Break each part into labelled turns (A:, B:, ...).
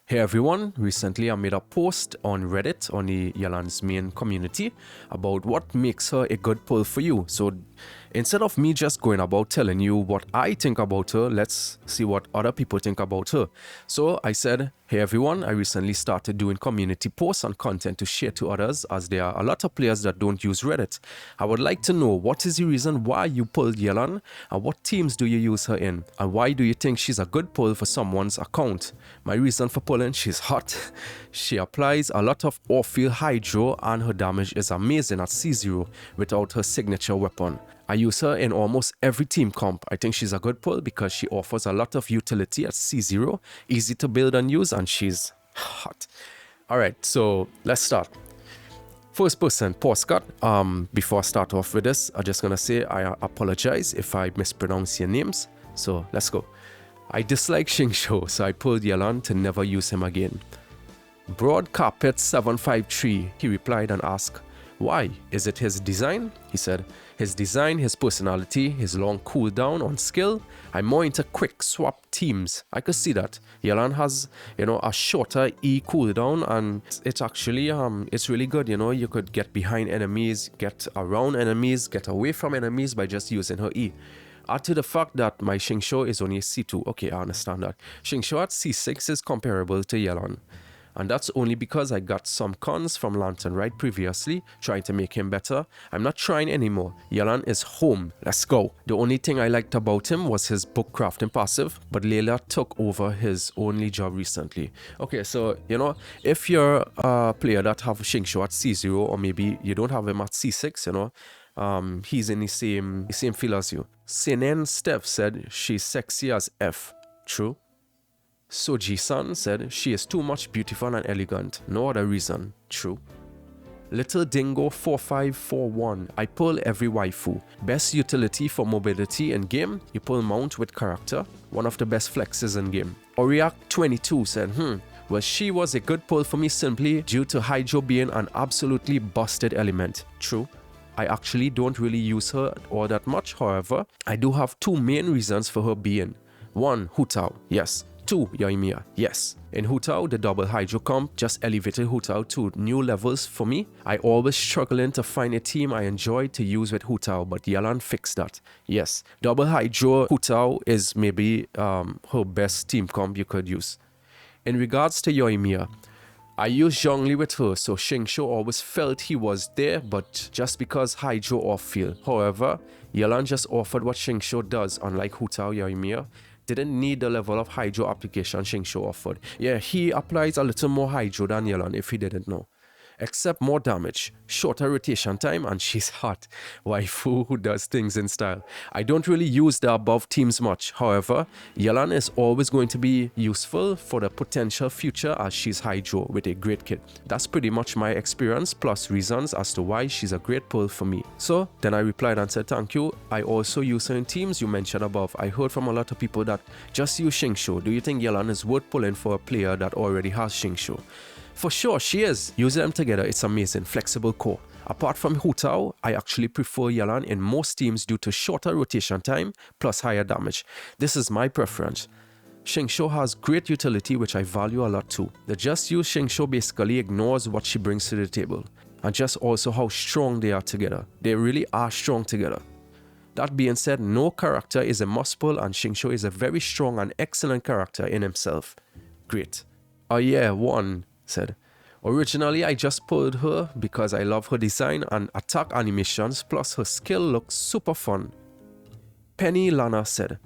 A: Hey everyone, recently I made a post on Reddit on the Yelan's main community about what makes her a good pull for you. So instead of me just going about telling you what I think about her, let's see what other people think about her. So I said, hey everyone, I recently started doing community posts and content to share to others as there are a lot of players that don't use Reddit. I would like to know what is the reason why you pulled Yelan and what teams do you use her in and why do you think she's a good pull for someone's account. My reason for pulling, she's hot. She applies a lot of off-field hydro and her damage is amazing at C0 without her signature weapon. I use her in almost every team comp. I think she's a good pull because she offers a lot of utility at C0, easy to build and use, and she's hot. Alright, so let's start. First person, Postcard. Before I start off with this, I'm just gonna say I apologize if I mispronounce your names. So let's go. I dislike Xingqiu, so I pulled Yelan to never use him again. Broad Carpet 753, he replied and asked, why? Is it his design? He said, his design, his personality, his long cooldown on skill. I'm more into quick swap teams. I could see that. Yelan has, a shorter E cooldown and it's actually, it's really good. You could get behind enemies, get around enemies, get away from enemies by just using her E. Add to the fact that my Xingqiu is only C2. Okay, I understand that. Xingqiu at C6 is comparable to Yelan. And that's only because I got some cons from Lantern Ride previously, trying to make him better. I'm not trying anymore. Yelan is home. Let's go. The only thing I liked about him was his book crafting passive, but Layla took over his only job recently. Okay, so, if you're a player that have Xingqiu at C0, or maybe you don't have him at C6, he's in the same field as you. Sinen Steph said she's sexy as F. True. Soji-san said she is too much beautiful and elegant. No other reason. True. Little Dingo 4541. I pull every waifu. Best utility for mobility in game. You pull mount with character. One of the best flexes in game. Oriak 22 said, well, she was a good pull for me simply due to Hydro being an absolutely busted element. True. I actually don't really use her all that much, however, I do have two main reasons for her being. One, Hu Tao, yes. Two, Yoimiya, yes. In Hu Tao, the double Hydro comp just elevated Hu Tao to new levels for me. I always struggling to find a team I enjoy to use with Hu Tao, but Yelan fixed that. Yes, double Hydro Hu Tao is maybe her best team comp you could use. In regards to Yoimiya, I used Zhongli with her, so Xingqiu always felt he was there, but just because Hydro off-field. However, Yelan just offered what Xingqiu does, unlike Hu Tao Yoimiya. Didn't need the level of Hydro application Xingqiu offered. Yeah, he applies a little more Hydro than Yelan if he didn't know. Except more damage, shorter rotation time, and she's hot. Waifu who does things in style. I don't really use the above teams much. However, Yelan is always going to be useful for the potential future as she's Hydro with a great kit. That's pretty much my experience plus reasons as to why she's a great pull for me. So then I replied and said thank you. I also use her in teams you mentioned above. I heard from a lot of people that just use Xingqiu. Do you think Yelan is worth pulling for a player that already has Xingqiu? For sure, she is. Using them together, it's amazing. Flexible core. Apart from Hu Tao, I actually prefer Yelan in most teams due to shorter rotation time plus higher damage. This is my preference. Xingqiu has great utility which I value a lot too. The just use Xingqiu basically ignores what she brings to the table. And just also how strong they are together. They really are strong together. That being said, no character is a must pull and Xingqiu is a very strong and excellent character in himself. Great. Oh yeah, one said, originally I just pulled her because I love her design and attack animations plus her skill looks super fun. Penny Lana said,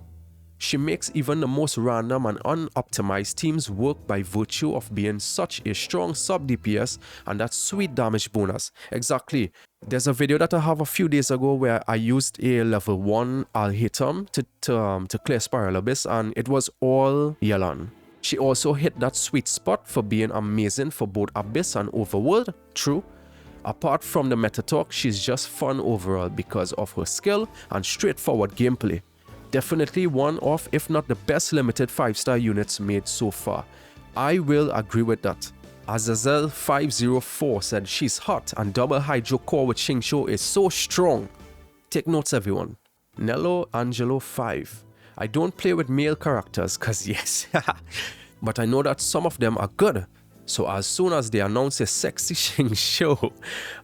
A: she makes even the most random and unoptimized teams work by virtue of being such a strong sub DPS and that sweet damage bonus. Exactly. There's a video that I have a few days ago where I used a level 1 Alhatum to clear Spiral Abyss and it was all Yelan. She also hit that sweet spot for being amazing for both Abyss and Overworld, true. Apart from the meta talk, she's just fun overall because of her skill and straightforward gameplay. Definitely one of, if not the best limited 5-star units made so far. I will agree with that. Azazel 504 said she's hot and double Hydro core with Xingqiu is so strong. Take notes everyone. Nello Angelo 5. I don't play with male characters cause yes, but I know that some of them are good. So as soon as they announced a sexy Xingqiu,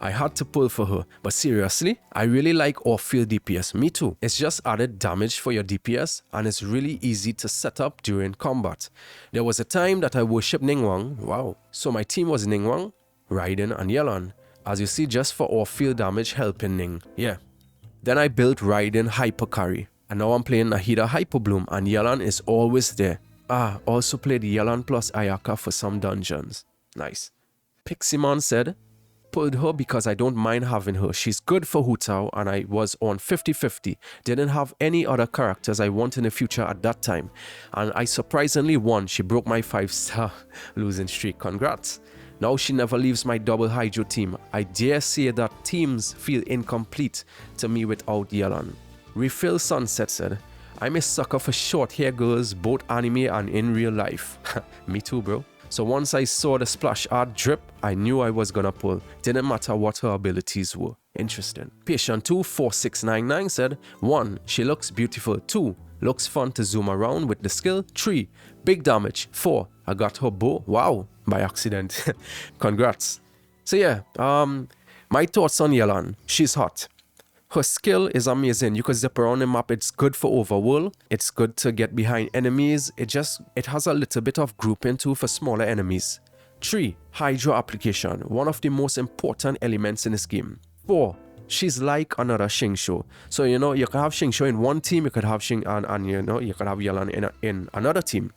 A: I had to pull for her. But seriously, I really like off-field DPS. Me too. It's just added damage for your DPS and it's really easy to set up during combat. There was a time that I worshipped Ningguang. Wow. So my team was Ningguang, Raiden and Yelan. As you see, just for off-field damage helping Ning. Yeah. Then I built Raiden Hyper Carry. And now I'm playing Nahida Hyper Bloom and Yelan is always there. Also played Yelan plus Ayaka for some dungeons. Nice. Piximon said, pulled her because I don't mind having her. She's good for Hu Tao and I was on 50-50. Didn't have any other characters I want in the future at that time. And I surprisingly won. She broke my 5-star losing streak. Congrats. Now she never leaves my double Hydro team. I dare say that teams feel incomplete to me without Yelan. Refill Sunset said, I'm a sucker for short hair girls, both anime and in real life. Me too, bro. So once I saw the splash art drip, I knew I was gonna pull. Didn't matter what her abilities were. Interesting. Patient24699 said, 1. She looks beautiful. 2. Looks fun to zoom around with the skill. 3. Big damage. 4. I got her bow. Wow. By accident. Congrats. So yeah, my thoughts on Yelan. She's hot. Her skill is amazing. You could zip around the map. It's good for overworld. It's good to get behind enemies. It has a little bit of grouping too for smaller enemies. 3. Hydro application. One of the most important elements in this game. 4. She's like another Xingqiu. So, you know, you could have Xingqiu in one team. You could have you could have Yelan in another team.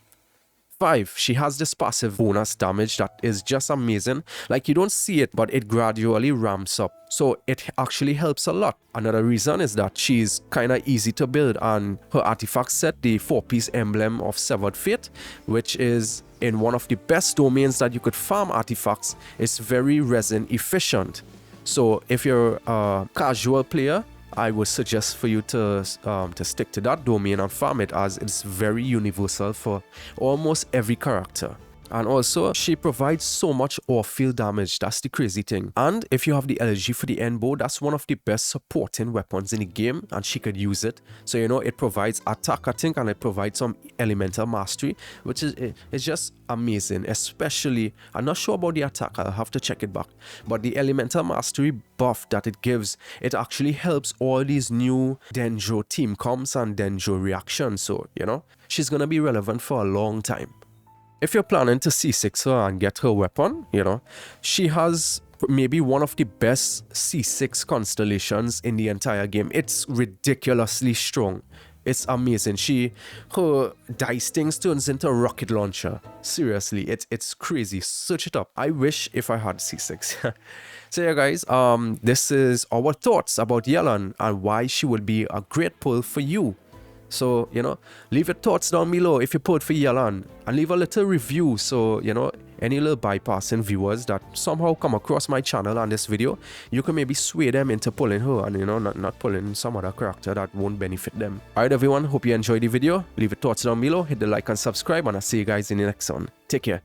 A: 5. She has this passive bonus damage that is just amazing. Like, you don't see it, but it gradually ramps up. So it actually helps a lot. Another reason is that she's kind of easy to build, and her artifact set, the 4-piece emblem of Severed Fate, which is in one of the best domains that you could farm artifacts, is very resin efficient. So if you're a casual player, I would suggest for you to stick to that domain and farm it, as it's very universal for almost every character. And also, she provides so much off-field damage. That's the crazy thing. And if you have the LG for the end bow, that's one of the best supporting weapons in the game, and she could use it. So, you know, it provides attack, I think, and it provides some elemental mastery, which is it's just amazing. Especially, I'm not sure about the attack, I'll have to check it back. But the elemental mastery buff that it gives, it actually helps all these new Dendro team comps and Dendro reactions. So, you know, she's gonna be relevant for a long time. If you're planning to C6 her and get her weapon, you know, she has maybe one of the best C6 constellations in the entire game. It's ridiculously strong. It's amazing. Her dice things turns into a rocket launcher. Seriously, it's crazy. Search it up. I wish if I had C6. So yeah, guys, this is our thoughts about Yelan and why she would be a great pull for you. So, you know, leave your thoughts down below if you pulled for Yelan, and leave a little review. So, you know, any little bypassing viewers that somehow come across my channel and this video, you can maybe sway them into pulling her and, you know, not pulling some other character that won't benefit them. Alright everyone, hope you enjoyed the video. Leave your thoughts down below, hit the like and subscribe, and I'll see you guys in the next one. Take care.